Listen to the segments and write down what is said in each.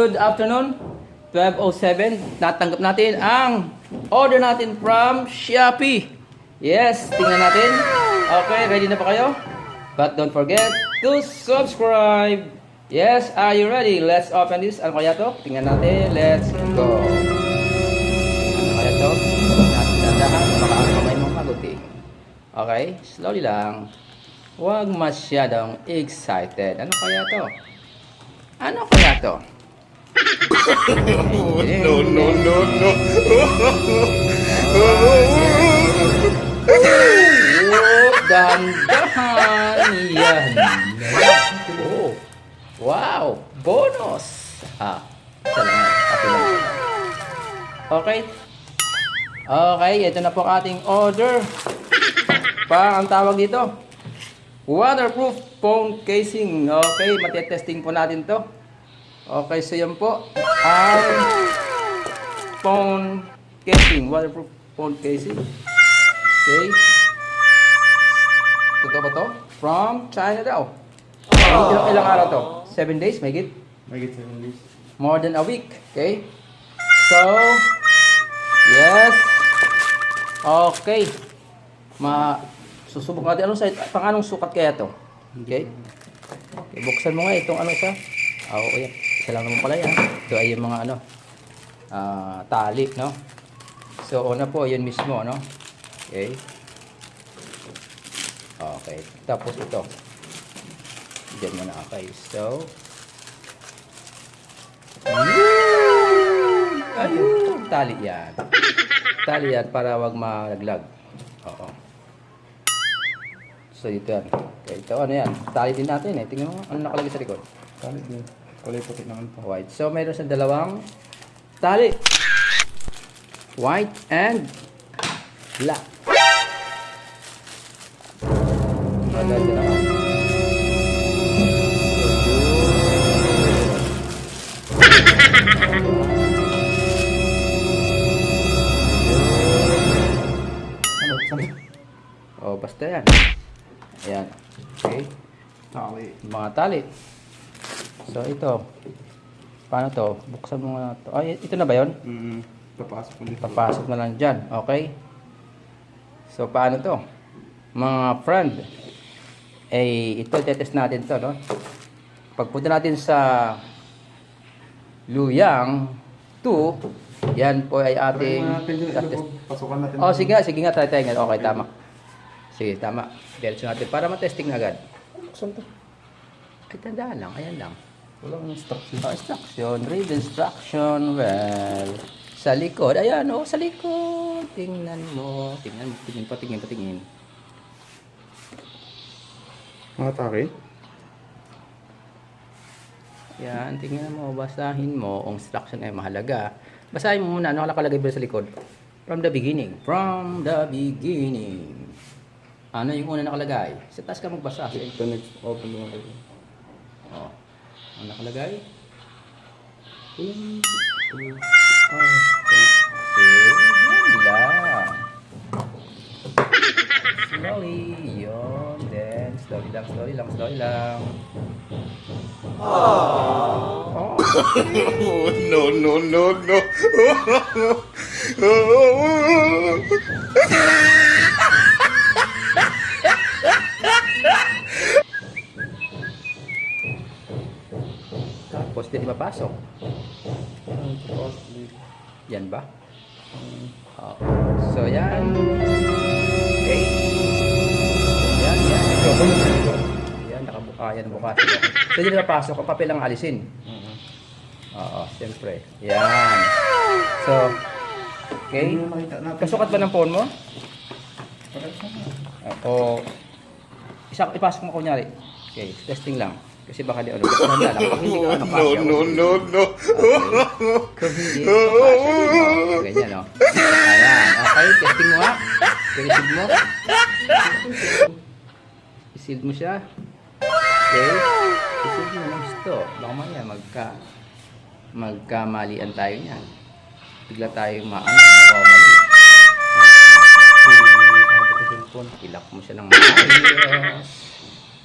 good afternoon. 12:07. Natanggap natin ang order natin from Shopee. Yes, tingnan natin. Okay, ready na pa kayo? But don't forget to subscribe. Yes, are you ready? Let's open this. Ano kaya to? Tingnan natin. Let's go. Ano kaya to? Dahan, baka ang kamay mong maguting. Okay, slowly lang. Huwag masyadong excited. Ano kaya to? Ano kaya to? No, no, no, no. Dahan-dahan. Yan. Oh. Wow. Bonus. Isa lang yan. Happy lang. Okay. Okay, ito na po ang ating order. Ang tawag dito, waterproof phone casing. Okay, matitesting po natin to. Okay, so yan po ang phone casing, waterproof phone casing. Okay. Totoo ba to? From China daw. Ilang araw to? 7 days, may git? Make it 7 days. More than a week. Okay. So, yes. Okay. Susubok natin. Anong sukat kaya to? Okay. Buksan mo nga itong ano isa. Oo, yan. Isa lang naman pala yan. Ito ay yung mga tali, no? So, una po, yun mismo, no? Okay. Okay. Tapos ito. Diyan muna. Okay. So, ayun. Tali yan. Tali yan para wag malaglag. Oo. So, ito yan. Okay, ito ano yan? Tali din natin eh. Tingnan mo. Ano nakalagay sa likod? Tali din. Kulay puti naman po. White. So, mayroon sa dalawang tali. White and black. Maganda naman. Oh, basta yan. Ayan. Okay. Tali. Mga tali. So, ito. Paano to? Buksan mo nga to. Ay, ito na ba yun? Papasok ulit. Papasok na lang dyan. Okay. So, paano to? Mga friend. Ito, tetest natin to, no? Pagpunta natin sa Luoyang 2, yan po ay ating Pasukan natin. oh, sige nga, try nga. Okay, tama. Sige, tama. Diretso natin para matesting na agad. Buksan to. Ay, tandaan lang. Ayan lang. Walang instruction. Instruction. Read instruction. Well, sa likod. Ayan, sa likod. Tingnan mo. Tingin. Mga taki? Yan, tingnan mo. Basahin mo. Ang instruction ay mahalaga. Basahin mo muna. Ano nakalagay ba sa likod? From the beginning. From the beginning. Ano yung una nakalagay? Sa taas ka magbasa. Ito next open mo kayo. Oh. Ano nakalagay? Okay. Yan lang. Slowly. Yun. Then, slowly lang. Oh. No, no, no, no. Tapos, di papasok. Yan ba? Oh. So, yan. Okay. Yan. Yan, nakabuka. Yan, bukas. So, hindi na papasok. Ang papel lang alisin. Oo, siyempre. Yan. So, okay. Kasukat ba ng phone mo? O, ipasok mo kunyari. Okay, testing lang. Kasi baka di ano. Kung hindi ka ano No, no, no, no. Kung hindi, papasok. Ganyan, no? Ayan. Okay, testing mo ha. Isid mo. Isid mo siya. Okay. Isid mo ng gusto. Baka maya magkamalian tayo niyan. Bigla tayong mawawali. Ilak mo siya ng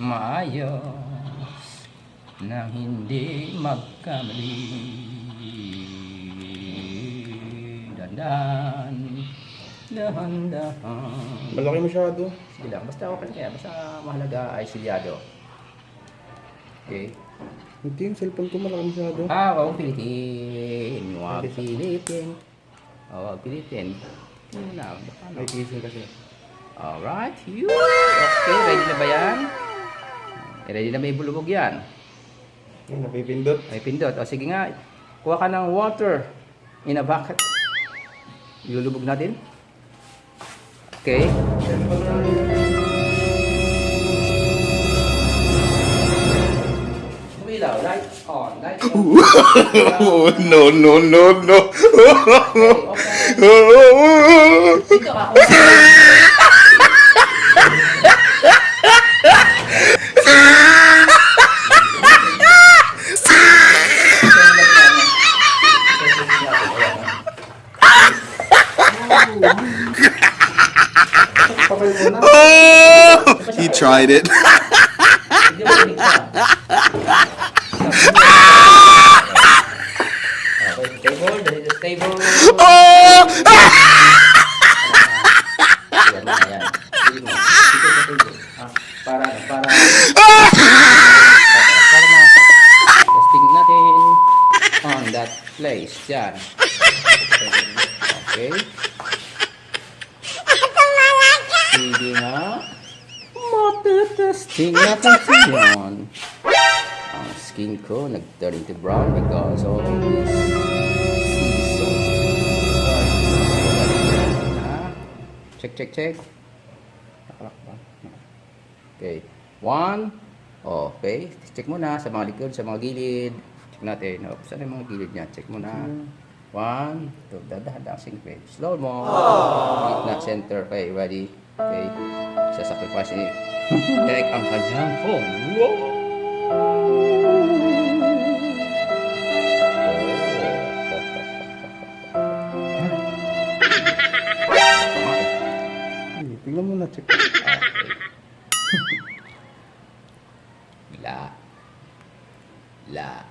maayos. nang hindi magkamali. Dahan-dahan, dahan-dahan. Malaki masyado. Sige lang, basta okay kaya, basta mahalaga ay silyado. Okay. Hindi yung cellphone ko malaki masyado. Huwag pilitin. Huwag pilitin. Huwag pilitin. Yun na, baka na. May kissing kasi. Alright, you. Okay, ready na ba yan? Ready na may bulubog yan. Yung napipindot. May pindot. O sige nga, kuha ka ng water in a bucket. Ilulubog natin. Okay. Umilaw, light on, light on. Oh, no, no, no, no. Okay. Dito ako. He tried it. Stable, dali na stable. Yan, yan. Sige mo. Sige sa table. Para na. Testing natin on that place. Yan. Okay. Sige nga. Matetesting natin siyan. Ang skin ko nag-turn into brown because of this sea salt. Check. Okay. 1. Okay. Check muna sa mga likod, sa mga gilid. Check natin. Saan yung mga gilid niya? Check muna. 1. Ito, dadahan singpin. Slow mo. Gitna, center. Okay, ready? Okay. Sasacrifice ni Eric ang kanyang phone. Tingnan mo na, check.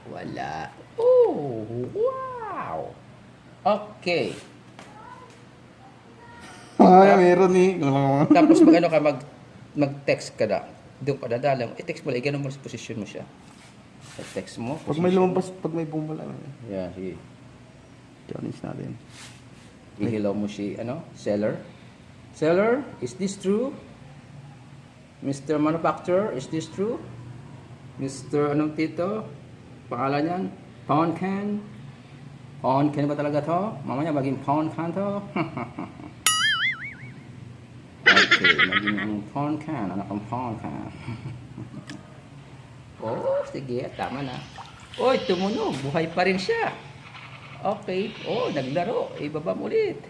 Wala. Oh, wow. Okay. Meron eh. Tapos mag-ano ka, mag-text ka na. Doon ka dadalang. I-text mo lang. Ganun mo sa posisyon mo siya. I-text mo. Pag may lumampas, pag may bumala. Yeah, sige. Challenge natin. I-hello mo si, seller. Seller, is this true? Mr. Manufacturer, is this true? Mr. Anong tito? Pangalan yan? Pound can? Pound can ba talaga to? Mamaya maging pound can to? Okay, maging pound can. Anak ang pound can. Oh, sige, tama na. Oy, tumunog. Buhay pa rin siya. Okay. Oh, naglaro. Ibaba mo ulit.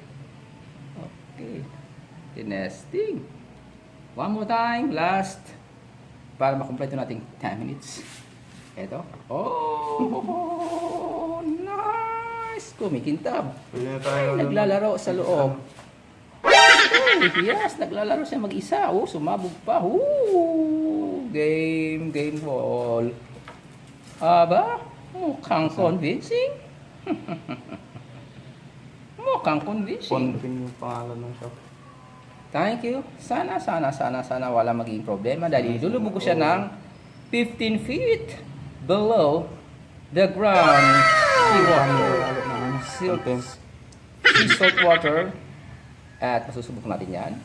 Okay. Tinesting. One more time. Last. Para makumpleto natin 10 minutes. Ito. Oh, nice. Kumikintab. Ay, naglalaro sa loob. Oh, yes, naglalaro siya mag-isa. Oh, sumabog pa. Game ball. Aba, mukhang convincing. Mukhang convincing. Konting yung pangalan ng shop. Thank you. Sana wala maging problema dahil ilulubog ko siya ng 15 feet below the ground. Sea salt water. At masusubok natin yan.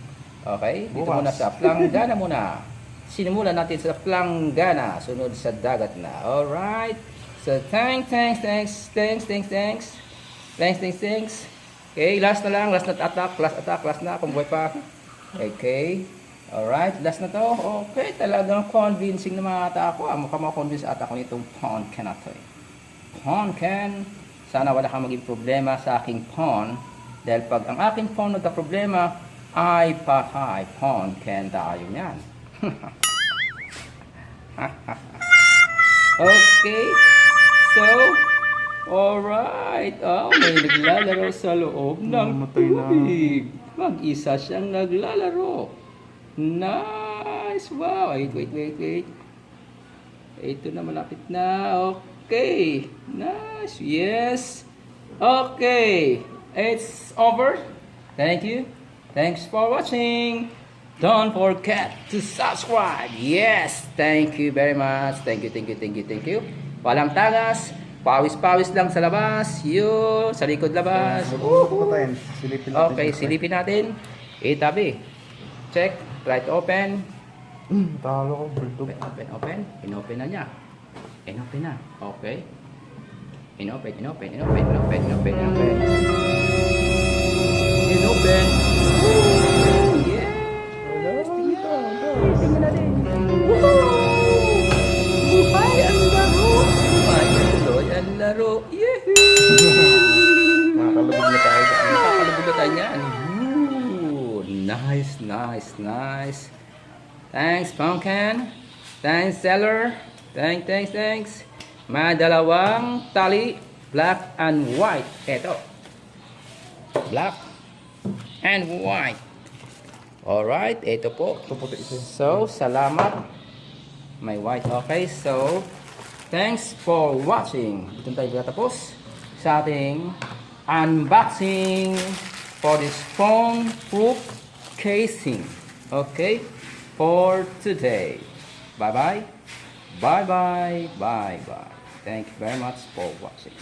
Okay? Dito muna sa planggana muna. Sinimula natin sa planggana. Sunod sa dagat na. Alright. So, thanks. Okay, last na lang. Last na attack. Last na. Kung buhay pa. Okay. Alright, last na to. Okay, talagang convincing na mga ata ako. Mukhang ma-convince ata ako nitong pound can na to. Pound can. Sana wala kang maging problema sa aking pawn. Dahil pag ang aking pawn nagka-problema, ay patay. Pawn can tayo niyan. Okay. So, alright. May naglalaro sa loob ng tubig. Mag-isa siyang naglalaro. Nice. Wow. Wait. Ito na, malapit na. Okay. Nice. Yes. Okay. It's over. Thank you. Thanks for watching. Don't forget to subscribe. Yes. Thank you very much. Thank you, thank you, thank you, thank you. Walang tagas. Pawis-pawis lang sa labas. Yun. Sa likod labas. Patayin. Silipin natin. Okay, silipin natin. Itabi. Check. Try to open. Talo ko, bulldog. Open. Inopen na niya. Inopen na. Okay. Inopen. Inopen. Yes! Tingnan natin. Woohoo! Buhay ang laro! Buhay ang laro! Yehey! Makakalubog na tayo dyan. Nakakalubog na tayo niyan. Ooh, nice. Thanks, Pumpkin. Thanks, Seller. Thanks. May dalawang tali, black and white. Ito. Black and white. Alright, ito po. Ito puti isa. So, salamat. May white. Okay, so, thanks for watching. Dito tayo tapos sa ating unboxing for this phone-proof casing. Okay, for today. Bye-bye. Thank you very much for watching.